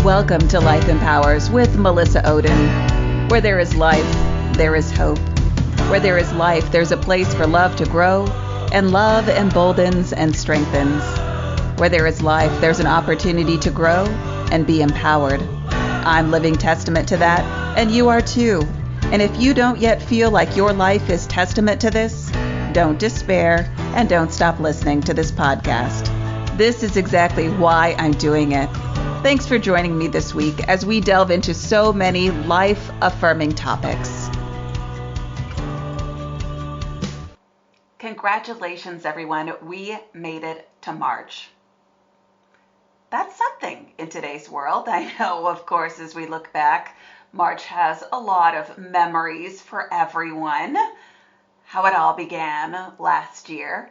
Welcome to Life Empowers with Melissa Oden. Where there is life, there is hope. Where there is life, there's a place for love to grow, and love emboldens and strengthens. Where there is life, there's an opportunity to grow and be empowered. I'm living testament to that, and you are too. And if you don't yet feel like your life is testament to this, don't despair and don't stop listening to this podcast. This is exactly why I'm doing it. Thanks for joining me this week as we delve into so many life-affirming topics. Congratulations, everyone. We made it to March. That's something in today's world. I know, of course, as we look back, March has a lot of memories for everyone, how it all began last year.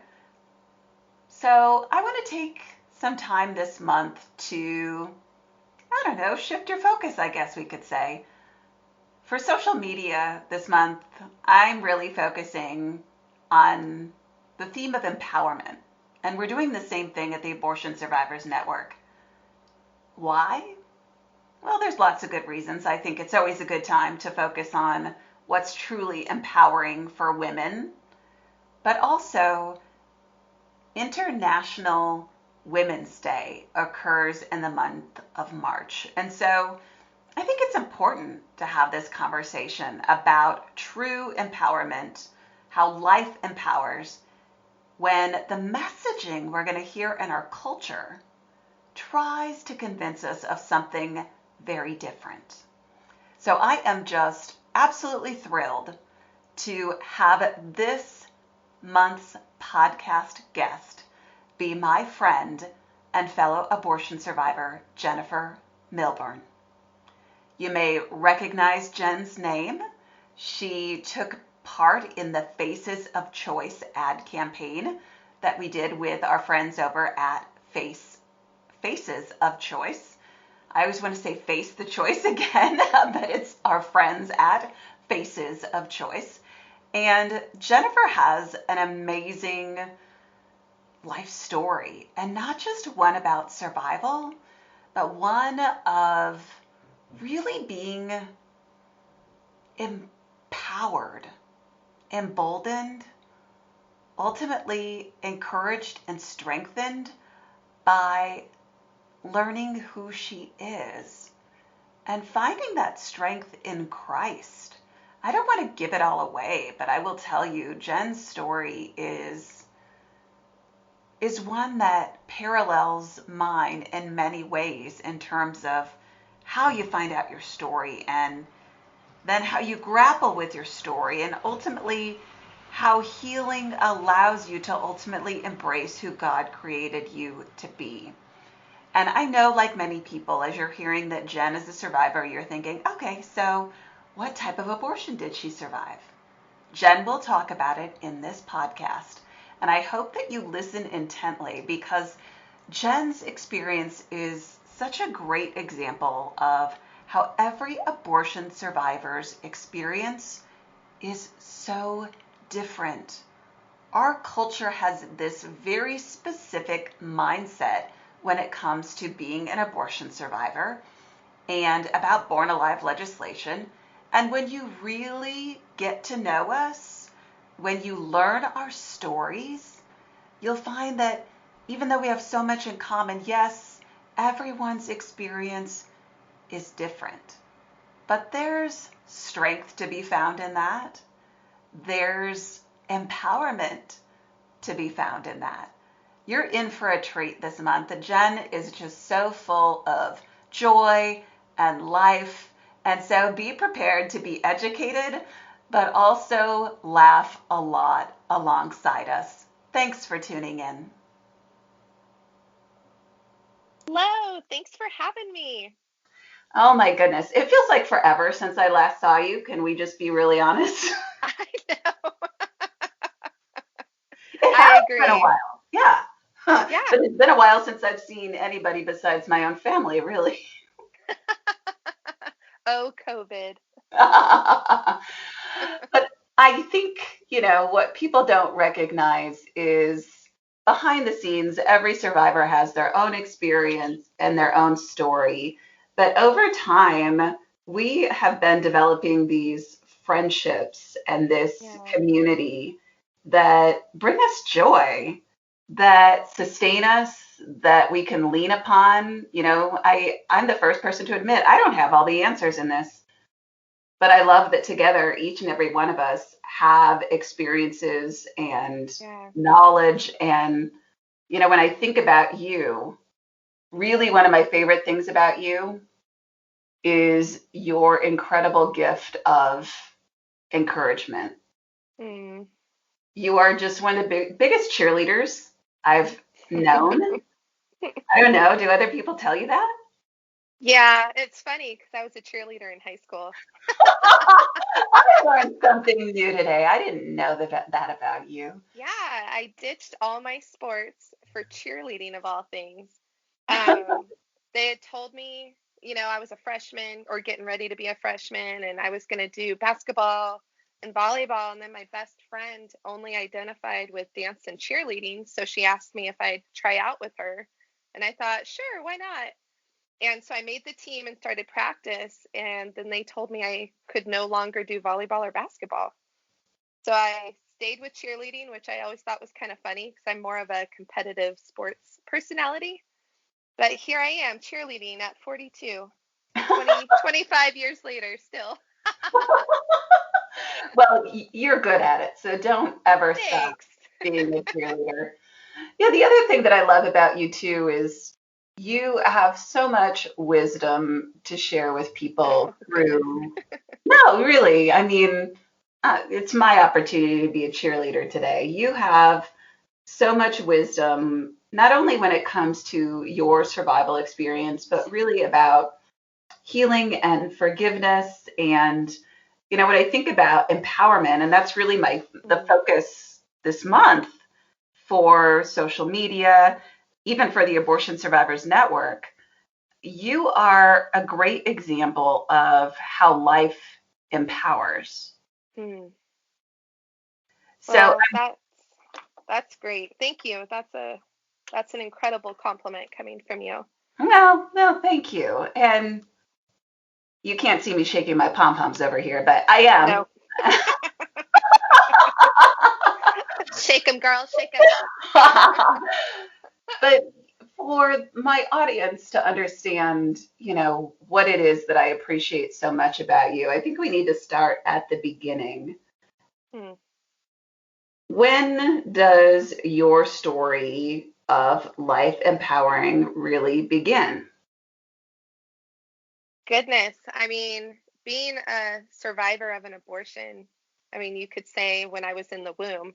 So I want to take some time this month to, shift your focus, I guess we could say. For social media this month, I'm really focusing on the theme of empowerment. And we're doing the same thing at the Abortion Survivors Network. Why? Well, there's lots of good reasons. I think it's always a good time to focus on what's truly empowering for women, but also International Women's Day occurs in the month of March. And so I think it's important to have this conversation about true empowerment, how life empowers, when the messaging we're going to hear in our culture tries to convince us of something very different. So I am just absolutely thrilled to have this month's podcast guest be my friend and fellow abortion survivor, Jennifer Milbourn. You may recognize Jen's name. She took part in the Faces of Choice ad campaign that we did with our friends over at Faces of Choice. I always want to say Face the Choice again, but it's our friends at Faces of Choice. And Jennifer has an amazing life story, and not just one about survival, but one of really being empowered, emboldened, ultimately encouraged and strengthened by learning who she is and finding that strength in Christ. I don't want to give it all away, but I will tell you, Jen's story is one that parallels mine in many ways in terms of how you find out your story and then how you grapple with your story and ultimately how healing allows you to ultimately embrace who God created you to be. And I know, like many people, as you're hearing that Jen is a survivor, you're thinking, okay, so what type of abortion did she survive? Jen will talk about it in this podcast. And I hope that you listen intently because Jen's experience is such a great example of how every abortion survivor's experience is so different. Our culture has this very specific mindset when it comes to being an abortion survivor and about born alive legislation. And when you really get to know us, when you learn our stories, you'll find that even though we have so much in common, yes, everyone's experience is different. But there's strength to be found in that. There's empowerment to be found in that. You're in for a treat this month. Jen is just so full of joy and life. And so be prepared to be educated, but also laugh a lot alongside us. Thanks for tuning in. Hello, thanks for having me. Oh my goodness. It feels like forever since I last saw you. Can we just be really honest? I know. It I has been a agree. while. Yeah. Yeah. But it's been a while since I've seen anybody besides my own family, really. Oh, COVID. But I think, what people don't recognize is behind the scenes, every survivor has their own experience and their own story But over time, we have been developing these friendships and this Yeah. community that bring us joy, that sustain us, that we can lean upon. I'm the first person to admit I don't have all the answers in this, but I love that together, each and every one of us have experiences and Yeah. knowledge. And, when I think about you, really one of my favorite things about you is your incredible gift of encouragement. Mm. You are just one of the biggest cheerleaders I've known. I don't know. Do other people tell you that? Yeah, it's funny because I was a cheerleader in high school. I learned something new today. I didn't know that about you. Yeah, I ditched all my sports for cheerleading of all things. Um, they had told me, I was a freshman or getting ready to be a freshman, and I was going to do basketball and volleyball. And then my best friend only identified with dance and cheerleading. So she asked me if I'd try out with her. And I thought, sure, why not? And so I made the team and started practice. And then they told me I could no longer do volleyball or basketball. So I stayed with cheerleading, which I always thought was kind of funny because I'm more of a competitive sports personality. But here I am cheerleading at 42, 25 years later still. Well, you're good at it, so don't ever stop Thanks. being a cheerleader. Yeah, the other thing that I love about you too is you have so much wisdom to share with people Oh, goodness. through. No, really. I mean, it's my opportunity to be a cheerleader today. You have so much wisdom, not only when it comes to your survival experience, but really about healing and forgiveness. And, when I think about empowerment, and that's really the Mm, focus this month for social media, even for the Abortion Survivors Network, you are a great example of how life empowers. mm. So, Well, that's great. Thank you. That's an incredible compliment coming from you. no, no, thank you. And you can't see me shaking my pom poms over here, but I am. No, shake 'em, girl, shake 'em. But for my audience to understand, what it is that I appreciate so much about you, I think we need to start at the beginning. Hmm. When does your story of life empowering really begin? Goodness, I mean, being a survivor of an abortion, I mean, you could say when I was in the womb,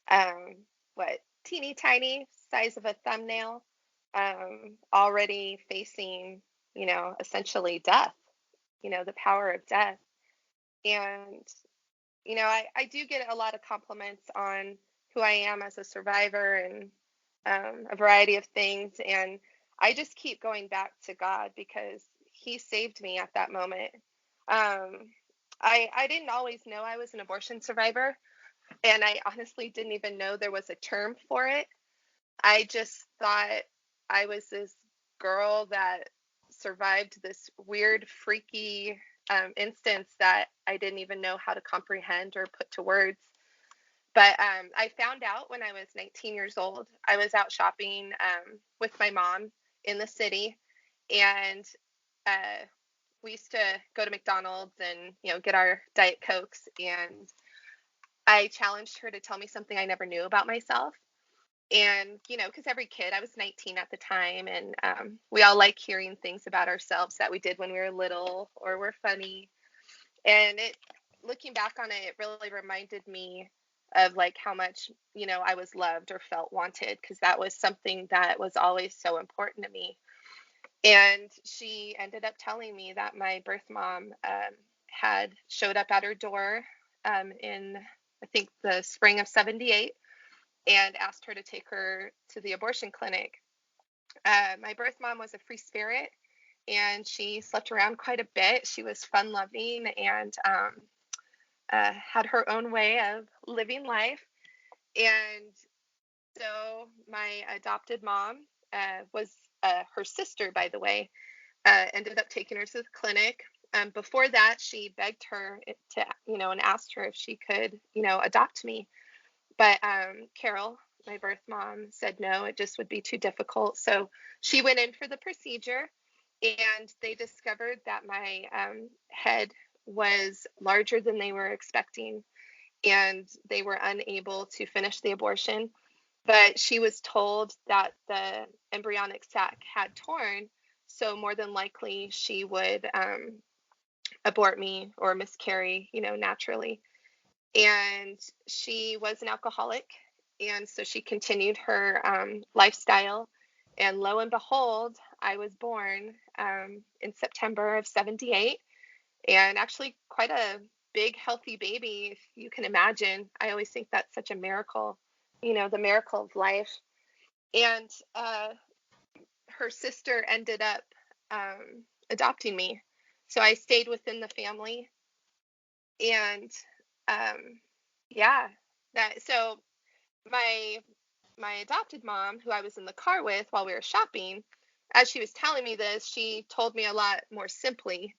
um, what, teeny tiny, size of a thumbnail, already facing, essentially death, the power of death. And, I do get a lot of compliments on who I am as a survivor and a variety of things. And I just keep going back to God because He saved me at that moment. Um, I didn't always know I was an abortion survivor, and I honestly didn't even know there was a term for it. I just thought I was this girl that survived this weird, freaky instance that I didn't even know how to comprehend or put to words. But I found out when I was 19 years old. I was out shopping with my mom in the city, and uh, we used to go to McDonald's and get our Diet Cokes. And I challenged her to tell me something I never knew about myself. And because every kid, I was 19 at the time, and we all like hearing things about ourselves that we did when we were little or were funny. And looking back on it, it really reminded me of like how much I was loved or felt wanted, because that was something that was always so important to me. And she ended up telling me that my birth mom had showed up at her door in, I think, the spring of 78, and asked her to take her to the abortion clinic. My birth mom was a free spirit, and she slept around quite a bit. She was fun loving and had her own way of living life. And so my adopted mom was her sister, by the way. ended up taking her to the clinic. Before that, she begged her to, and asked her if she could, adopt me. But Carol, my birth mom, said no, it just would be too difficult. So she went in for the procedure, and they discovered that my head was larger than they were expecting, and they were unable to finish the abortion. But she was told that the embryonic sac had torn, so more than likely she would abort me or miscarry, naturally. And she was an alcoholic, and so she continued her lifestyle. And lo and behold, I was born in September of '78, and actually quite a big, healthy baby, if you can imagine. I always think that's such a miracle, the miracle of life. And her sister ended up adopting me. So I stayed within the family. And yeah, so my adopted mom, who I was in the car with while we were shopping, as she was telling me this, she told me a lot more simply.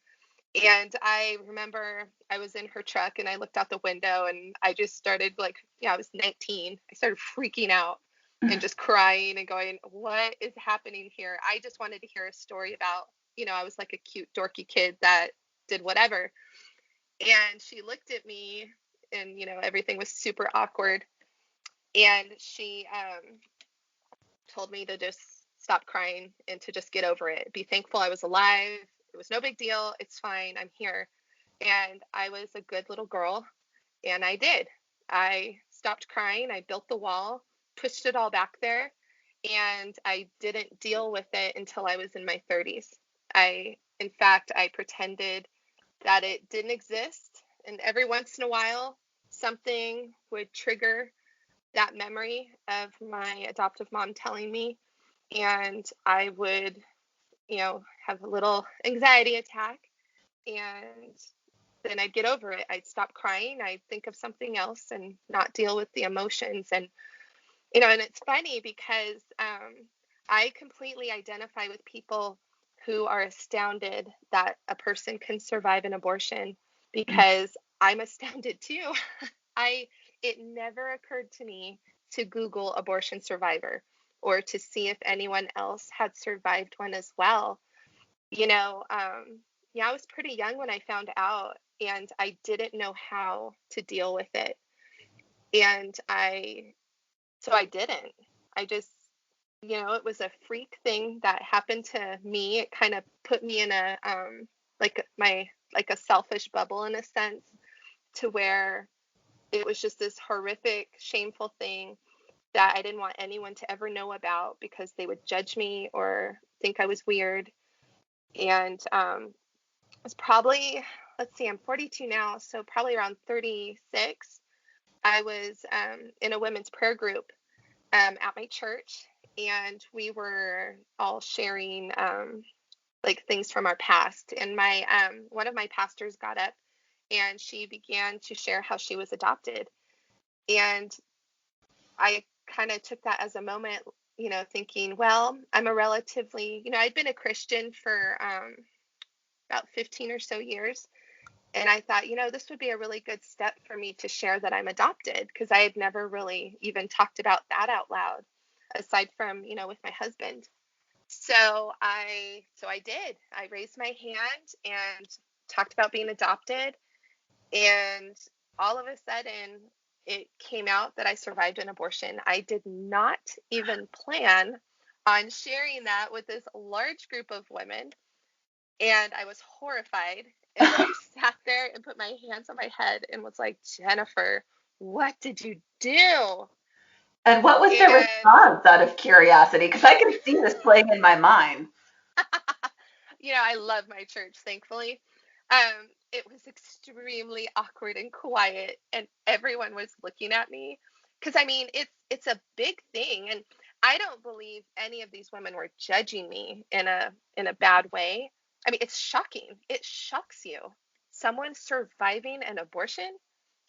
And I remember I was in her truck and I looked out the window and I just started I was 19. I started freaking out and just crying and going, what is happening here? I just wanted to hear a story about, I was like a cute, dorky kid that did whatever. And she looked at me and, everything was super awkward. And she told me to just stop crying and to just get over it. Be thankful I was alive. It was no big deal. It's fine. I'm here. And I was a good little girl. And I did. I stopped crying. I built the wall, pushed it all back there. And I didn't deal with it until I was in my 30s. In fact, I pretended that it didn't exist. And every once in a while, something would trigger that memory of my adoptive mom telling me. And I would, have a little anxiety attack. And then I'd get over it. I'd stop crying. I'd think of something else and not deal with the emotions. And, and it's funny because I completely identify with people who are astounded that a person can survive an abortion, because I'm astounded too. It never occurred to me to Google abortion survivor or to see if anyone else had survived one as well. I was pretty young when I found out, and I didn't know how to deal with it. And so I didn't. I just, it was a freak thing that happened to me. It kind of put me in a, like a selfish bubble in a sense, to where it was just this horrific, shameful thing that I didn't want anyone to ever know about, because they would judge me or think I was weird. And it was probably, let's see, I'm 42 now, so probably around 36. I was in a women's prayer group at my church, and we were all sharing things from our past. And my one of my pastors got up and she began to share how she was adopted. And I kind of took that as a moment, thinking, well, I'm a relatively, I'd been a Christian for about 15 or so years. And I thought, this would be a really good step for me to share that I'm adopted, because I had never really even talked about that out loud, aside from, with my husband. So I did. I raised my hand and talked about being adopted. And all of a sudden, it came out that I survived an abortion. I did not even plan on sharing that with this large group of women. And I was horrified. And I sat there and put my hands on my head and was like, Jennifer, what did you do? And what was the response, out of curiosity? Because I can see this playing in my mind. I love my church, thankfully. It was extremely awkward and quiet, and everyone was looking at me, because it's a big thing, and I don't believe any of these women were judging me in a bad way. It's shocking. It shocks you. Someone surviving an abortion,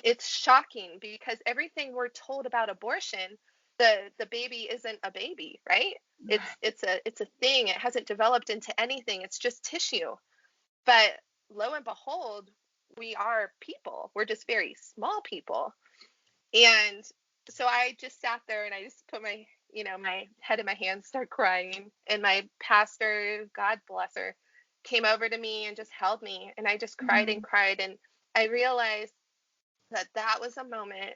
it's shocking, because everything we're told about abortion, the baby isn't a baby, right? It's a thing. It hasn't developed into anything. It's just tissue. But lo and behold, we are people. We're just very small people. And so I just sat there and I just put my head in my hands, started crying. And my pastor, God bless her, came over to me and just held me. And I just cried and cried. And I realized that was a moment,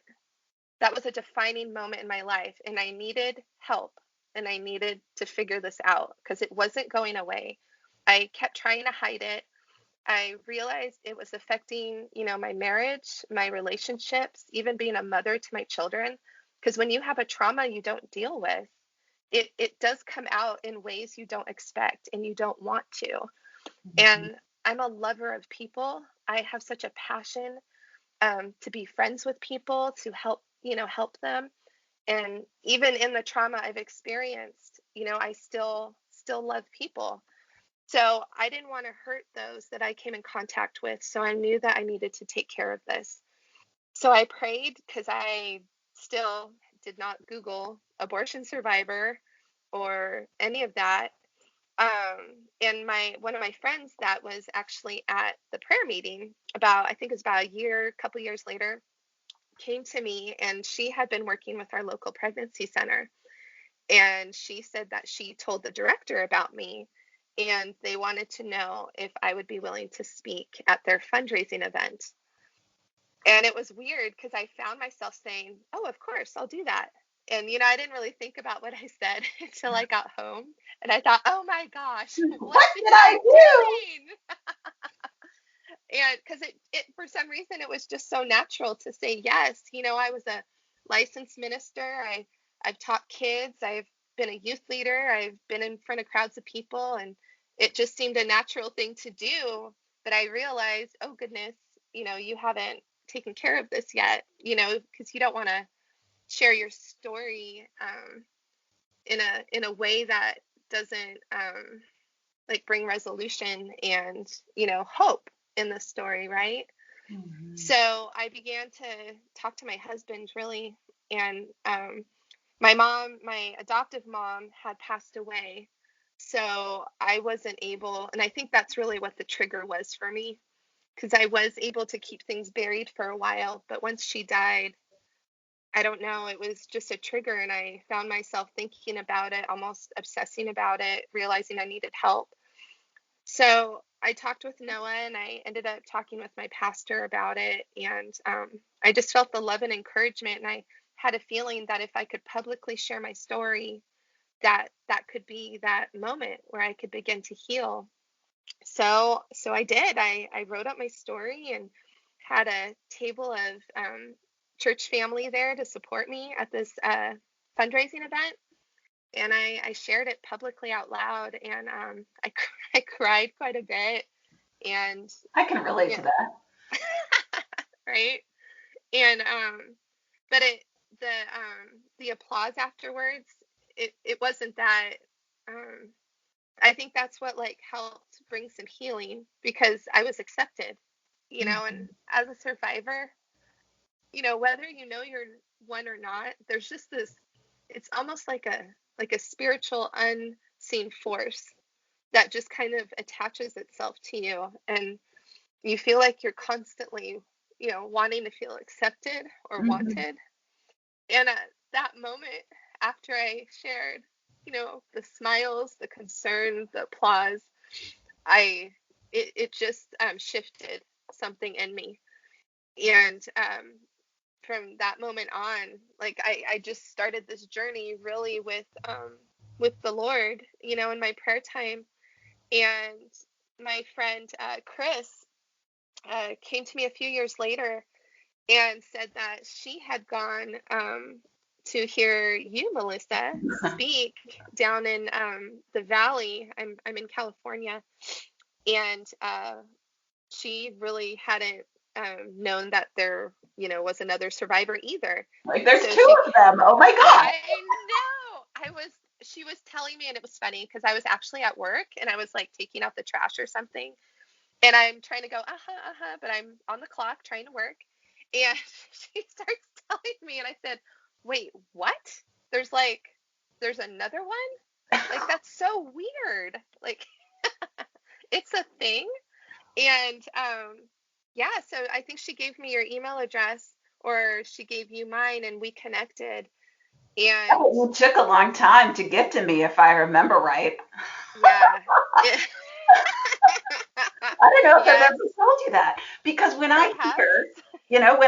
that was a defining moment in my life. And I needed help and I needed to figure this out because it wasn't going away. I kept trying to hide it. I realized it was affecting, my marriage, my relationships, even being a mother to my children. Because when you have a trauma you don't deal with, it does come out in ways you don't expect and you don't want to. And I'm a lover of people. I have such a passion to be friends with people, to help them. And even in the trauma I've experienced, I still love people. So I didn't want to hurt those that I came in contact with. So I knew that I needed to take care of this. So I prayed because I still did not Google abortion survivor or any of that. And one of my friends that was actually at the prayer meeting I think it was about a couple years later, came to me, and she had been working with our local pregnancy center. And she said that she told the director about me, and they wanted to know if I would be willing to speak at their fundraising event. And it was weird because I found myself saying, "Oh, of course, I'll do that." And, I didn't really think about what I said until I got home. And I thought, oh my gosh, what What did did I I do? doing? And because for some reason, it was just so natural to say yes. I was a licensed minister. I've taught kids. I've been a youth leader. I've been in front of crowds of people, and it just seemed a natural thing to do. But I realized, oh goodness, you haven't taken care of this yet, because you don't want to share your story in a way that doesn't like bring resolution and hope in the story, right? So I began to talk to my husband, really. And my adoptive mom had passed away, so I wasn't able, and I think that's really what the trigger was for me, because I was able to keep things buried for a while, but once she died, I don't know, it was just a trigger, and I found myself thinking about it, almost obsessing about it, realizing I needed help. So I talked with Noah, and I ended up talking with my pastor about it. And I just felt the love and encouragement. And I had a feeling that if I could publicly share my story, that could be that moment where I could begin to heal. So I did. I wrote up my story and had a table of church family there to support me at this fundraising event. And I shared it publicly out loud, and I cried quite a bit. And I can relate yeah, to that. right. And but the applause afterwards, it wasn't that. Um, I think that's what like helped bring some healing, because I was accepted, and as a survivor, whether you're one or not, there's just this, it's almost like a spiritual unseen force that just kind of attaches itself to you, and you feel like you're constantly, wanting to feel accepted or wanted. And that moment after I shared, the smiles, the concern, the applause, it just shifted something in me. And from that moment on, like I just started this journey really with the Lord, in my prayer time. And my friend Chris came to me a few years later and said that she had gone to hear you, Melissa, speak down in the valley. I'm in California, and she really hadn't known that there, was another survivor either. Like, there's So two of them. Oh my God. I know, she was telling me, and it was funny because I was actually at work and I was like taking out the trash or something, and I'm trying to go, but I'm on the clock trying to work. And she starts telling me, and I said, wait, what? There's another one? Like, that's so weird. Like, it's a thing. And yeah, so I think she gave me your email address, or she gave you mine, and we connected. And Oh, it took a long time to get to me, if I remember right. yeah. I don't know if I've Yes, ever told you that because perhaps. when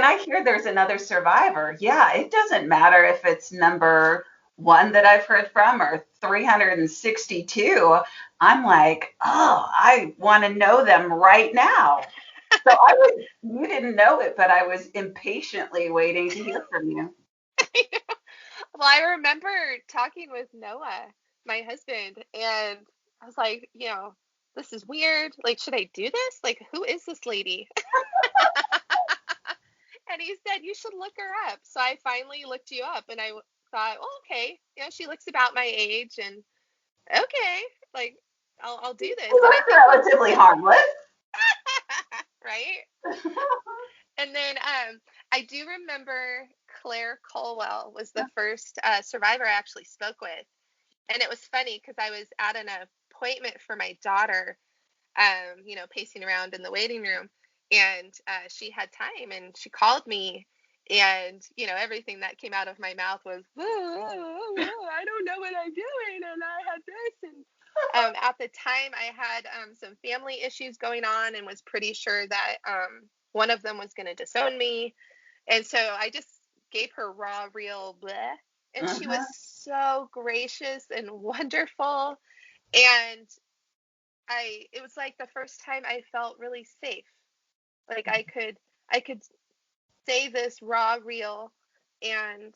I hear there's another survivor, yeah, it doesn't matter if it's number one that I've heard from or 362. I'm like, oh, I want to know them right now. So you didn't know it, but I was impatiently waiting to hear from you. Well, I remember talking with Noah, my husband, and I was like, this is weird. Like, should I do this? Like, who is this lady? And he said, you should look her up. So I finally looked you up, and I thought, well, okay. She looks about my age, and okay, like, I'll do this. It And I looks think what's, relatively harmless. right? And then I do remember Claire Colwell was the first survivor I actually spoke with. And it was funny because I was at an appointment for my daughter, pacing around in the waiting room. And she had time, and she called me. And, everything that came out of my mouth was, I don't know what I'm doing. And I had this. And at the time, I had some family issues going on, and was pretty sure that one of them was going to disown me. And so I just gave her raw, real bleh. And she was Uh-huh. so gracious and wonderful. And it was like the first time I felt really safe. Like, I could say this raw, real. And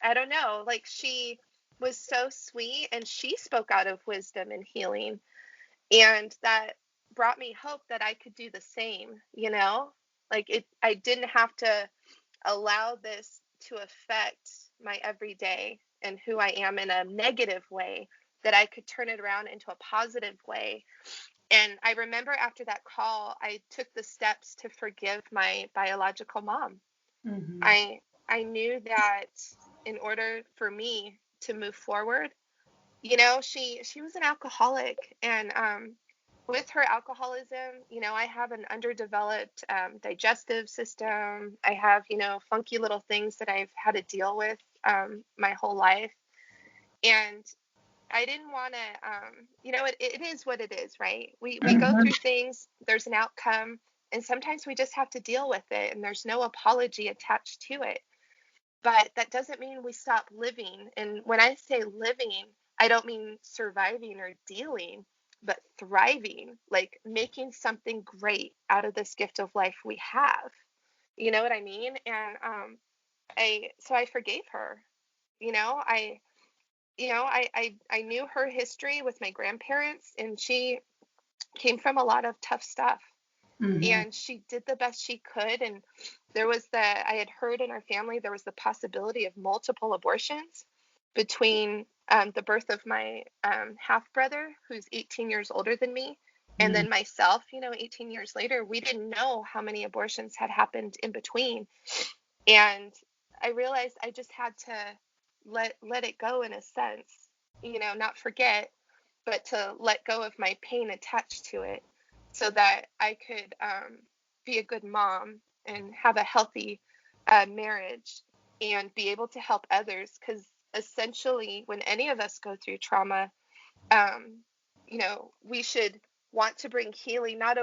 I don't know, like, she was so sweet, and she spoke out of wisdom and healing. And that brought me hope that I could do the same. Like, I didn't have to allow this to affect my everyday and who I am in a negative way, that I could turn it around into a positive way. And I remember after that call, I took the steps to forgive my biological mom. Mm-hmm. I knew that in order for me to move forward, she was an alcoholic. And with her alcoholism, I have an underdeveloped digestive system. I have, funky little things that I've had to deal with my whole life. And I didn't want to, it is what it is, right? We go Mm-hmm. through things, there's an outcome, and sometimes we just have to deal with it, and there's no apology attached to it. But that doesn't mean we stop living. And when I say living, I don't mean surviving or dealing, but thriving, like making something great out of this gift of life we have. You know what I mean? And I forgave her. You know, I I knew her history with my grandparents, and she came from a lot of tough stuff. Mm-hmm. And she did the best she could. And I had heard in our family there was the possibility of multiple abortions between the birth of my half brother, who's 18 years older than me, and then myself. 18 years later, we didn't know how many abortions had happened in between. And I realized I just had to let it go, in a sense, not forget, but to let go of my pain attached to it, so that I could be a good mom and have a healthy marriage, and be able to help others. Because essentially, when any of us go through trauma, um, we should want to bring healing, not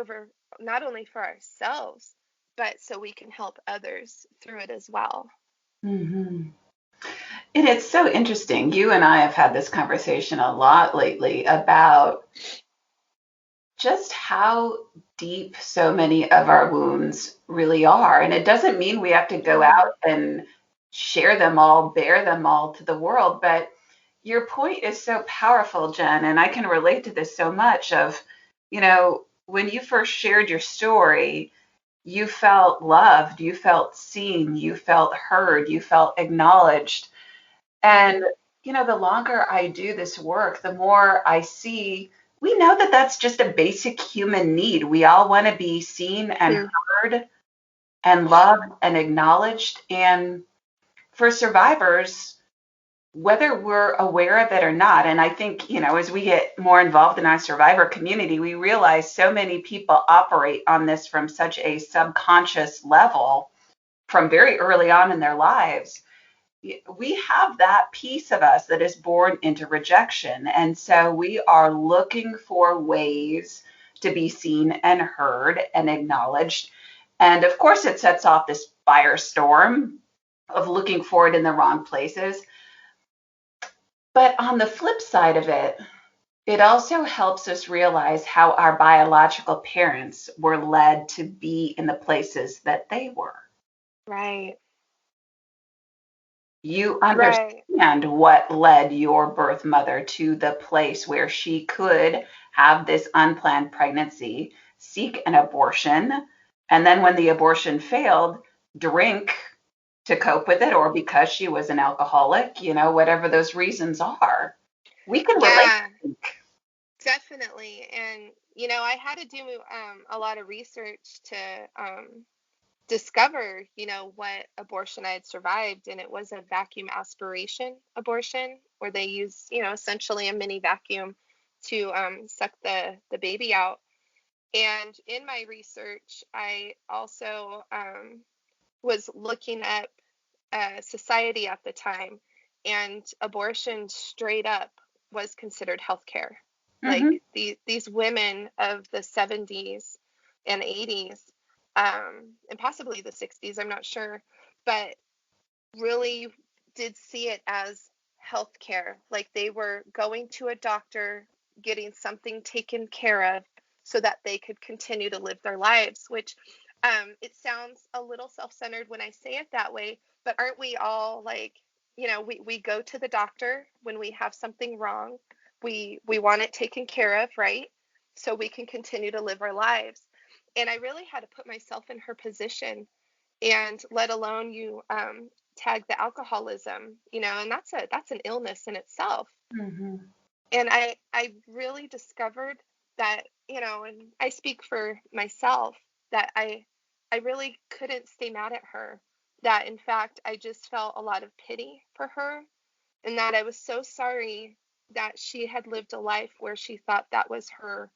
only for ourselves, but so we can help others through it as well. Mm-hmm. And it's so interesting. You and I have had this conversation a lot lately about just how deep so many of our wounds really are. And it doesn't mean we have to go Mm, out and share them all, bear them all to the world. But your point is so powerful, Jen, and I can relate to this so much of, when you first shared your story, you felt loved, you felt seen, you felt heard, you felt acknowledged. mm, And, the longer I do this work, the more I see we know that that's just a basic human need. We all want to be seen and mm, heard and loved and acknowledged. And for survivors, whether we're aware of it or not. And I think, as we get more involved in our survivor community, we realize so many people operate on this from such a subconscious level from very early on in their lives. We have that piece of us that is born into rejection. And so we are looking for ways to be seen and heard and acknowledged. And of course, it sets off this firestorm of looking for it in the wrong places. But on the flip side of it, it also helps us realize how our biological parents were led to be in the places that they were. Right. You Right. understand what led your birth mother to the place where she could have this unplanned pregnancy, seek an abortion, and then when the abortion failed, drink to cope with it, or because she was an alcoholic, whatever those reasons are. We can relate. Yeah, definitely. And, I had to do a lot of research to discover, what abortion I had survived. And it was a vacuum aspiration abortion where they use, essentially a mini vacuum to suck the baby out. And in my research, I also was looking up society at the time, and abortion straight up was considered healthcare. Like Mm-hmm. these women of the 70s and 80s, and possibly the 60s, I'm not sure, but really did see it as healthcare. Like they were going to a doctor, getting something taken care of so that they could continue to live their lives, which it sounds a little self-centered when I say it that way, but aren't we all like, we go to the doctor when we have something wrong. We want it taken care of, right? So we can continue to live our lives. And I really had to put myself in her position, and let alone you tag the alcoholism, and that's an illness in itself. Mm-hmm. And I really discovered that, and I speak for myself, that I really couldn't stay mad at her. That in fact I just felt a lot of pity for her, and that I was so sorry that she had lived a life where she thought that was her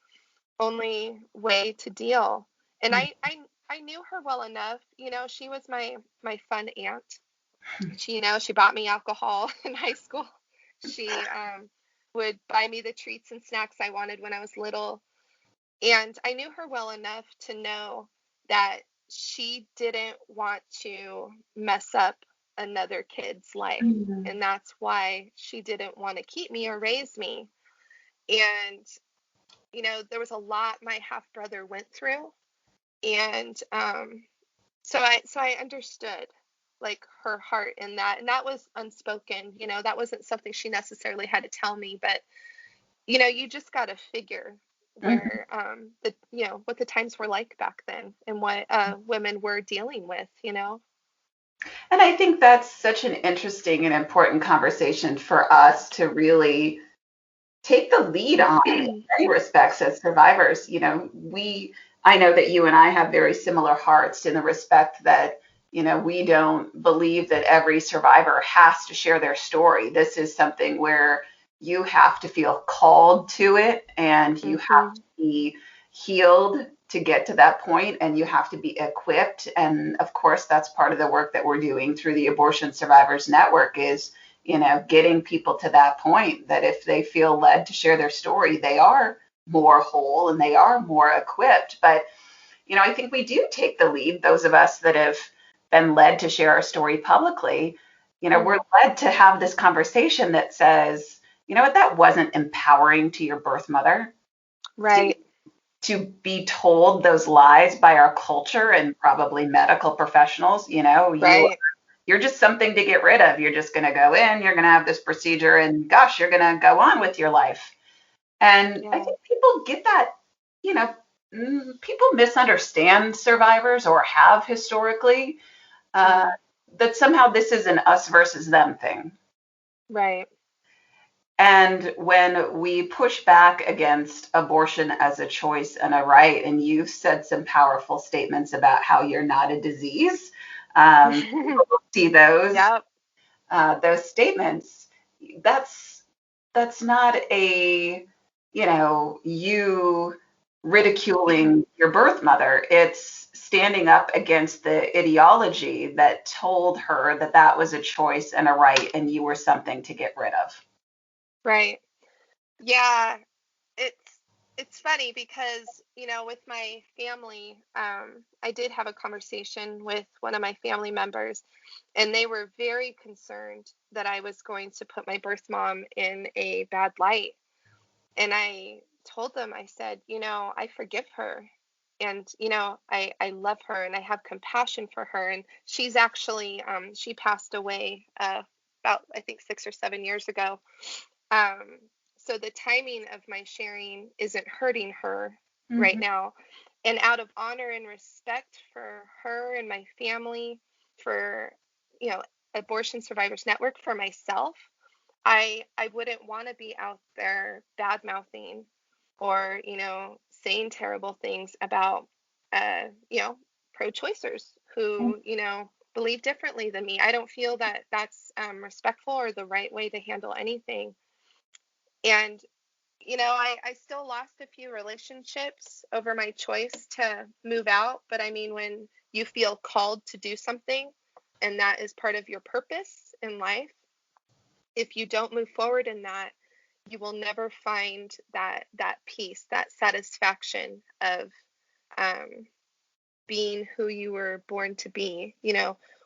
only way to deal. And I knew her well enough. She was my fun aunt. She bought me alcohol in high school. She would buy me the treats and snacks I wanted when I was little. And I knew her well enough to know that she didn't want to mess up another kid's life. Mm-hmm. And that's why she didn't want to keep me or raise me. And, there was a lot my half brother went through. And so I understood like her heart in that, and that was unspoken. That wasn't something she necessarily had to tell me, but you just got to figure Mm-hmm. where the what the times were like back then, and what women were dealing with. And I think that's such an interesting and important conversation for us to really take the lead on in many respects as survivors. I know that you and I have very similar hearts in the respect that, we don't believe that every survivor has to share their story. This is something where you have to feel called to it, and you have Hmm. to be healed to get to that point, and you have to be equipped. And of course, that's part of the work that we're doing through the Abortion Survivors Network is, getting people to that point that if they feel led to share their story, they are more whole and they are more equipped. But, I think we do take the lead, those of us that have been led to share our story publicly. We're led to have this conversation that says, you know what, that wasn't empowering to your birth mother to Right. to be told those lies by our culture and probably medical professionals. Right. You're just something to get rid of. You're just going to go in, you're going to have this procedure, and gosh, you're going to go on with your life. And I Yeah. think people get that, people misunderstand survivors or have historically, uh, Mm. that somehow this is an us versus them thing. Right. And when we push back against abortion as a choice and a right, and you've said some powerful statements about how you're not a disease, people will see those Yep. those statements, that's that's not a, you ridiculing your birth mother. It's standing up against the ideology that told her that that was a choice and a right, and you were something to get rid of. Right. Yeah. It's funny because, with my family, I did have a conversation with one of my family members, and they were very concerned that I was going to put my birth mom in a bad light. And I told them, I said, I forgive her. And, I love her and I have compassion for her. And she's actually, she passed away about, I think, 6 or 7 years ago. Um, so the timing of my sharing isn't hurting her right Mhm. now. And out of honor and respect for her and my family, for, you know, Abortion Survivors Network, for myself, I wouldn't want to be out there bad mouthing or, saying terrible things about, uh, you know, pro-choicers who, believe differently than me. I don't feel that that's respectful or the right way to handle anything. And, I still lost a few relationships over my choice to move out. But I mean, when you feel called to do something and that is part of your purpose in life, if you don't move forward in that, you will never find that peace, that satisfaction of um, being who you were born to be.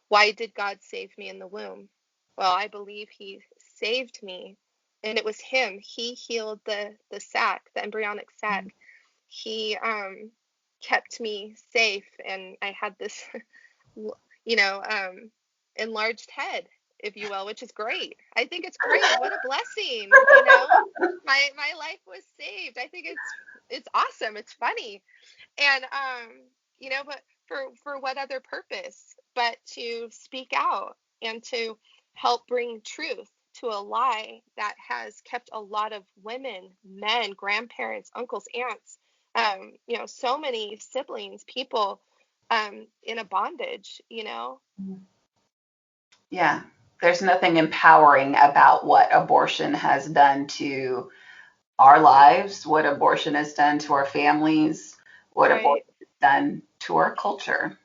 Why did God save me in the womb? Well, I believe He saved me, and it was Him. He healed the sac, the embryonic sac. He kept me safe, and I had this, you know, um, enlarged head, if you will, which is great. I think it's great. What a blessing, My life was saved. I think it's awesome. It's funny. And but for what other purpose but to speak out and to help bring truth to a lie that has kept a lot of women, men, grandparents, uncles, aunts, so many siblings, people in a bondage. Yeah. There's nothing empowering about what abortion has done to our lives, what abortion has done to our families, what Right, abortion has done to our culture.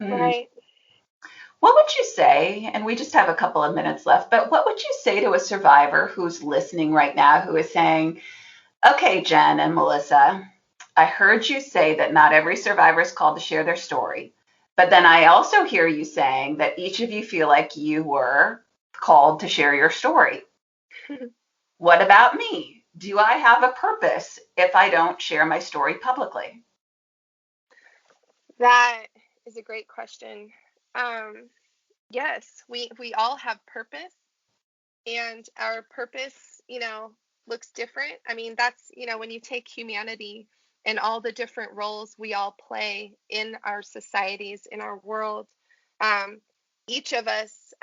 Hmm. right. What would you say, and we just have a couple of minutes left, but what would you say to a survivor who's listening right now who is saying, okay, Jen and Melissa, I heard you say that not every survivor is called to share their story, but then I also hear you saying that each of you feel like you were called to share your story. What about me? Do I have a purpose if I don't share my story publicly? That is a great question. Um, yes, we all have purpose, and our purpose, looks different. I mean, that's, when you take humanity and all the different roles we all play in our societies, in our world, um, each of us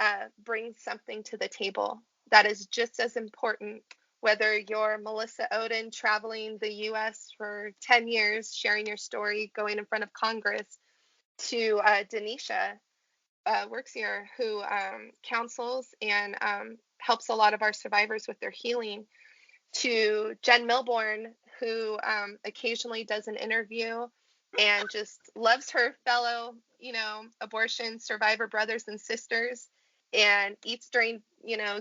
brings something to the table that is just as important. Whether you're Melissa Oden traveling the US for 10 years, sharing your story, going in front of Congress, to Denisha works here, who counsels and helps a lot of our survivors with their healing, to Jen Milbourn, who occasionally does an interview and just loves her fellow, abortion survivor brothers and sisters, and eats during,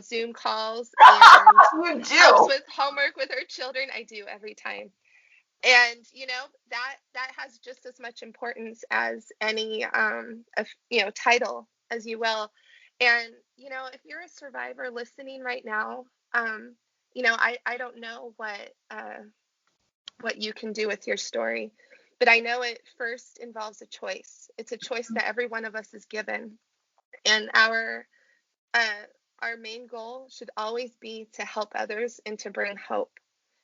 Zoom calls and You helps do. with homework with her children. I do every time. And that has just as much importance as any title, as you will. And if you're a survivor listening right now, I don't know what you can do with your story, but I know it first involves a choice. It's a choice that every one of us is given, and uh, our main goal should always be to help others and to bring hope.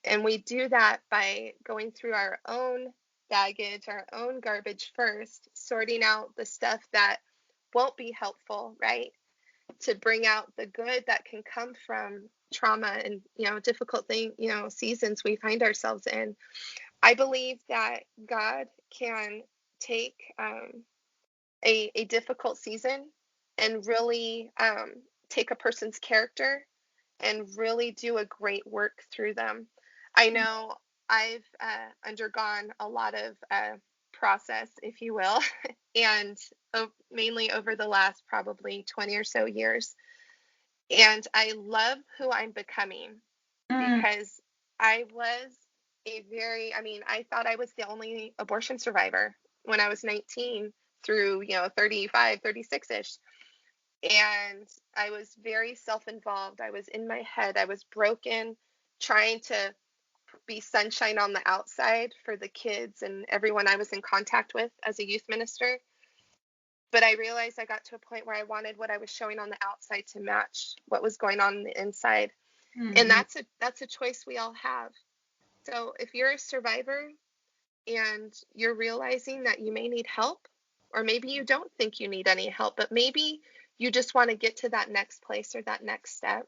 And we do that by going through our own baggage, our own garbage first, sorting out the stuff that won't be helpful, right? To bring out the good that can come from trauma and, difficult seasons we find ourselves in. I believe that God can take a difficult season and really take a person's character and really do a great work through them. I know I've undergone a lot of process, if you will, and mainly over the last probably 20 or so years. And I love who I'm becoming Mm. because I was I mean, I thought I was the only abortion survivor when I was 19 through, 35, 36-ish. And I was very self-involved. I was in my head. I was broken, trying to be sunshine on the outside for the kids and everyone I was in contact with as a youth minister. But I realized I got to a point where I wanted what I was showing on the outside to match what was going on the inside. And Mm-hmm. that's a choice we all have. So if you're a survivor and you're realizing that you may need help, or maybe you don't think you need any help, but maybe you just want to get to that next place or that next step,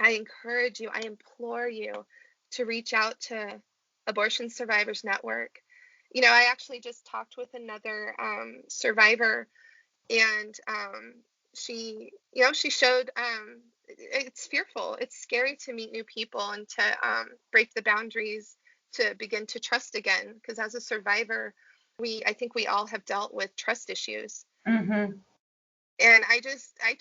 I encourage you, I implore you to reach out to Abortion Survivors Network. I actually just talked with another survivor, and she showed it's fearful. It's scary to meet new people and to break the boundaries to begin to trust again. Because as a survivor, I think we all have dealt with trust issues. Mm-hmm. And I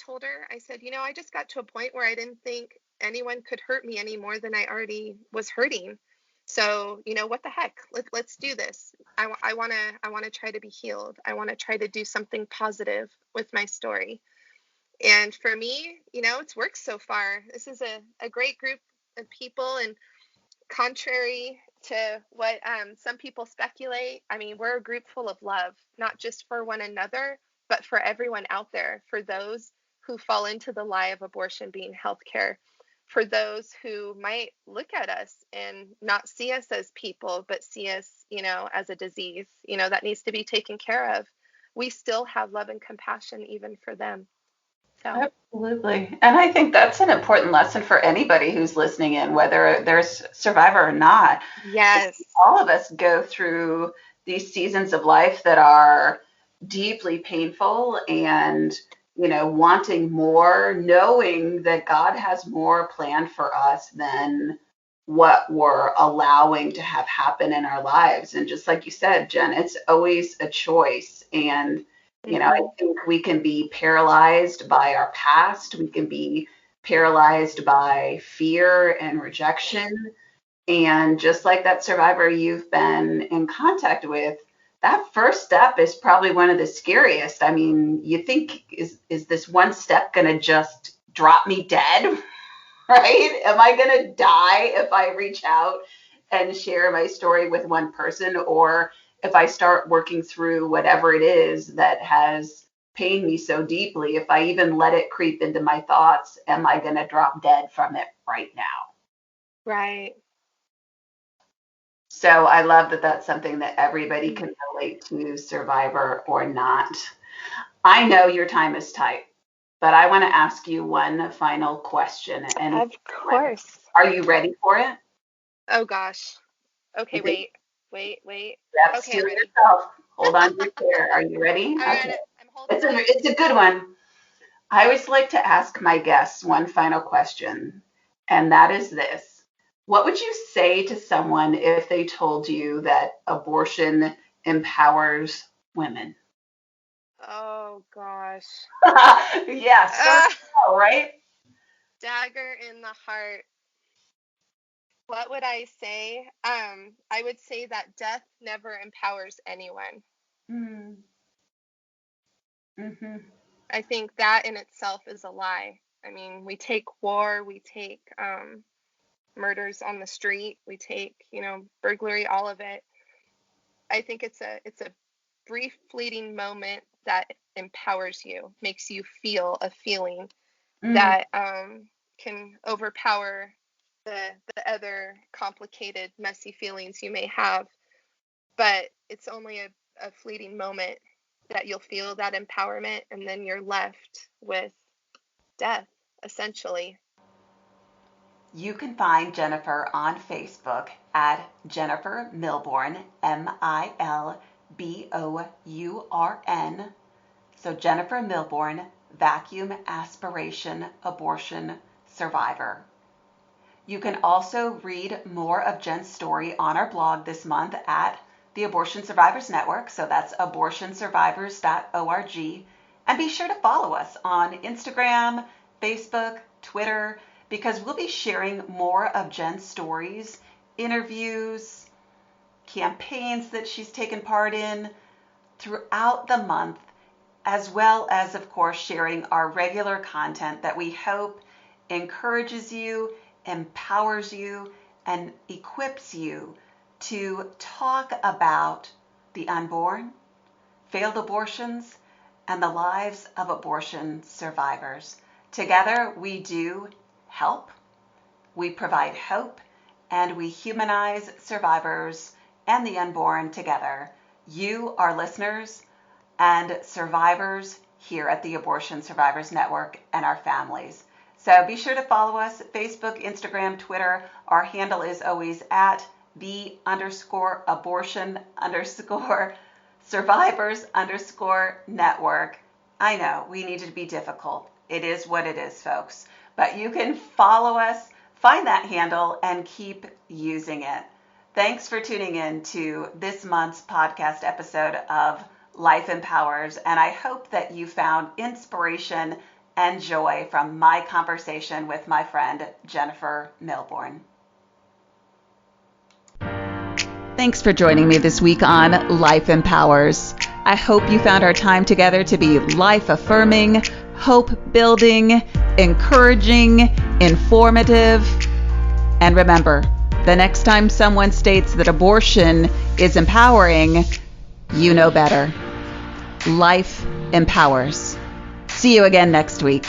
told her, I said, I just got to a point where I didn't think anyone could hurt me any more than I already was hurting. So, what the heck? Let's do this. I want to try to be healed. I want to try to do something positive with my story. And for me, it's worked so far. This is a great group of people. And contrary to what some people speculate, I mean, we're a group full of love, not just for one another, but for everyone out there, for those who fall into the lie of abortion being healthcare, for those who might look at us and not see us as people, but see us, as a disease, that needs to be taken care of. We still have love and compassion even for them. So, Absolutely. And I think that's an important lesson for anybody who's listening in, whether there's survivor or not. yes. All of us go through these seasons of life that are deeply painful and, wanting more, knowing that God has more planned for us than what we're allowing to have happen in our lives. And just like you said, Jen, it's always a choice. And I Mm-hmm. think we can be paralyzed by our past. We can be paralyzed by fear and rejection. And just like that survivor you've been in contact with, that first step is probably one of the scariest. I mean, you think, is this one step going to just drop me dead? Right? Am I going to die if I reach out and share my story with one person, or if I start working through whatever it is that has pained me so deeply? If I even let it creep into my thoughts, am I going to drop dead from it right now? Right. So I love that that's something that everybody can relate to, survivor or not. I know your time is tight, but I want to ask you one final question. And Of course. are you ready for it? Oh gosh. Okay, Is it? wait. Yep, Okay, I'm steel ready. yourself. Hold on to your chair. Are you ready? I got Okay. it. I'm holding on. It's a good one. I always like to ask my guests one final question, and that is this. What would you say to someone if they told you that abortion empowers women? Oh gosh. Yeah, start Ah, slow, right? dagger in the heart. What would I say? I would say that death never empowers anyone. Mm, mm-hmm. I think that in itself is a lie. I mean, we take war, we take murders on the street, we take, burglary, all of it. I think it's a brief fleeting moment that empowers you, makes you feel a feeling Mm. that can overpower the other complicated, messy feelings you may have. But it's only a fleeting moment that you'll feel that empowerment, and then you're left with death, essentially. You can find Jennifer on Facebook at Jennifer Milbourn, Milbourn. So Jennifer Milbourn, vacuum aspiration abortion survivor. You can also read more of Jen's story on our blog this month at the Abortion Survivors Network. So that's abortionsurvivors.org. And be sure to follow us on Instagram, Facebook, Twitter, because we'll be sharing more of Jen's stories, interviews, campaigns that she's taken part in throughout the month, as well as, of course, sharing our regular content that we hope encourages you, empowers you, and equips you to talk about the unborn, failed abortions, and the lives of abortion survivors. Together, we do help, we provide hope, and we humanize survivors and the unborn together. You, our listeners, and survivors here at the Abortion Survivors Network and our families. So be sure to follow us at Facebook, Instagram, Twitter. Our handle is always at the_abortion_survivors_network. I know we needed to be difficult. It is what it is, folks. But you can follow us, find that handle, and keep using it. Thanks for tuning in to this month's podcast episode of Life Empowers, and I hope that you found inspiration and joy from my conversation with my friend Jennifer Milbourn. Thanks for joining me this week on Life Empowers. I hope you found our time together to be life-affirming, hope-building, encouraging, informative. And remember, the next time someone states that abortion is empowering, you know better. Life empowers. See you again next week.